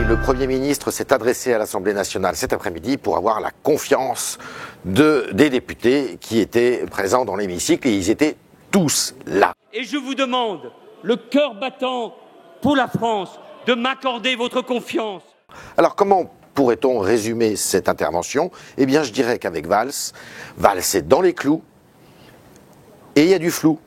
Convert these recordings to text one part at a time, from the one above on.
le Premier ministre s'est adressé à l'Assemblée nationale cet après-midi pour avoir la confiance des députés qui étaient présents dans l'hémicycle, et ils étaient tous là. Et je vous demande, le cœur battant pour la France, de m'accorder votre confiance. Alors comment pourrait-on résumer cette intervention? Eh bien, je dirais qu'avec Valls est dans les clous et il y a du flou,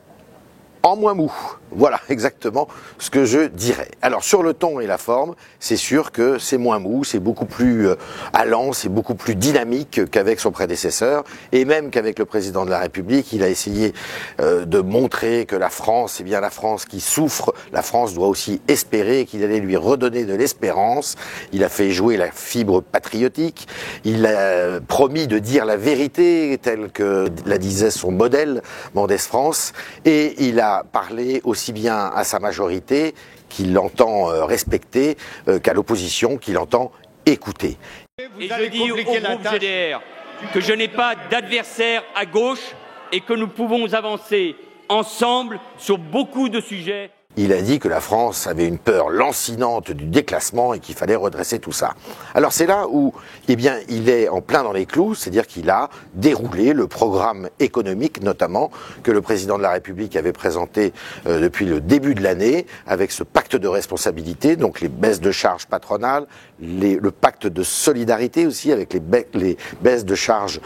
en moins mou. Voilà exactement ce que je dirais. Alors sur le ton et la forme, c'est sûr que c'est moins mou, c'est beaucoup plus allant, c'est beaucoup plus dynamique qu'avec son prédécesseur, et même qu'avec le président de la République. Il a essayé de montrer que la France, c'est bien la France qui souffre, la France doit aussi espérer, qu'il allait lui redonner de l'espérance. Il a fait jouer la fibre patriotique, il a promis de dire la vérité telle que la disait son modèle Mendès France, et il a parlé aussi bien à sa majorité, qu'il entend respecter, qu'à l'opposition, qu'il entend écouter. Et je dis au groupe GDR que je n'ai pas d'adversaire à gauche et que nous pouvons avancer ensemble sur beaucoup de sujets. Il a dit que la France avait une peur lancinante du déclassement et qu'il fallait redresser tout ça. Alors c'est là où, eh bien, il est en plein dans les clous, c'est-à-dire qu'il a déroulé le programme économique, notamment, que le président de la République avait présenté depuis le début de l'année, avec ce pacte de responsabilité, donc les baisses de charges patronales, le pacte de solidarité aussi, avec les baisses de charges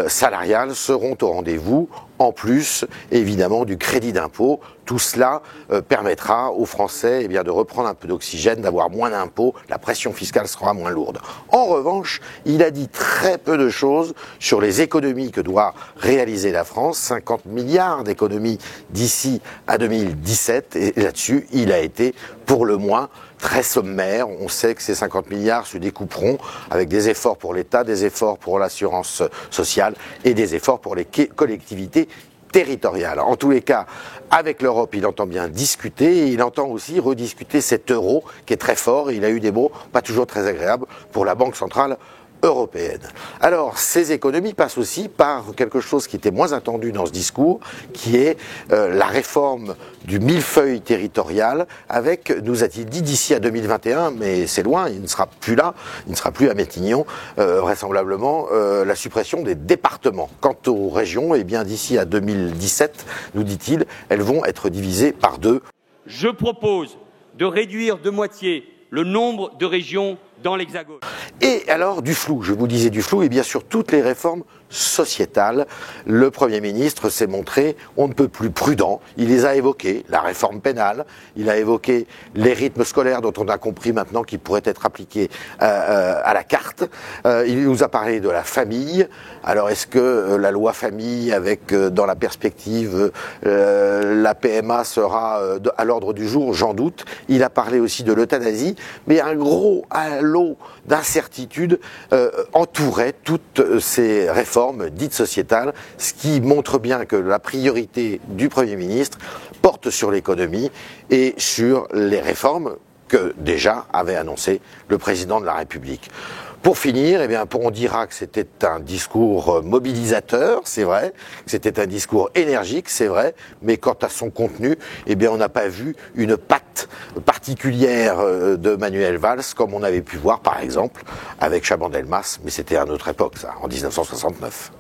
salariales, seront au rendez-vous. En plus, évidemment, du crédit d'impôt. Tout cela permettra aux Français de reprendre un peu d'oxygène, d'avoir moins d'impôts, la pression fiscale sera moins lourde. En revanche, il a dit très peu de choses sur les économies que doit réaliser la France, 50 milliards d'économies d'ici à 2017, et là-dessus, il a été, pour le moins, très sommaire. On sait que ces 50 milliards se découperont avec des efforts pour l'État, des efforts pour l'assurance sociale et des efforts pour les collectivités territoriales. En tous les cas, avec l'Europe, il entend bien discuter, et il entend aussi rediscuter cet euro qui est très fort, et il a eu des mots pas toujours très agréables pour la Banque centrale européenne. Alors, ces économies passent aussi par quelque chose qui était moins attendu dans ce discours, qui est la réforme du millefeuille territorial, avec, nous a-t-il dit, d'ici à 2021, mais c'est loin, il ne sera plus là, il ne sera plus à Matignon, vraisemblablement, la suppression des départements. Quant aux régions, eh bien, d'ici à 2017, nous dit-il, elles vont être divisées par 2. Je propose de réduire de moitié le nombre de régions dans l'Hexagone. Et alors, du flou, je vous disais du flou, et bien sûr toutes les réformes sociétales. Le Premier ministre s'est montré on ne peut plus prudent, il les a évoquées, la réforme pénale, il a évoqué les rythmes scolaires dont on a compris maintenant qu'ils pourraient être appliqués à la carte, il nous a parlé de la famille. Alors est-ce que la loi famille, avec dans la perspective la PMA sera à l'ordre du jour? J'en doute. Il a parlé aussi de l'euthanasie, mais un gros halo d'incertitude entourait toutes ces réformes dites sociétales, ce qui montre bien que la priorité du Premier ministre porte sur l'économie et sur les réformes que déjà avait annoncé le président de la République. Pour finir, eh bien, on dira que c'était un discours mobilisateur, c'est vrai, que c'était un discours énergique, c'est vrai, mais quant à son contenu, eh bien, on n'a pas vu une patte particulière de Manuel Valls, comme on avait pu voir, par exemple, avec Chaban-Delmas, mais c'était à notre époque, ça, en 1969.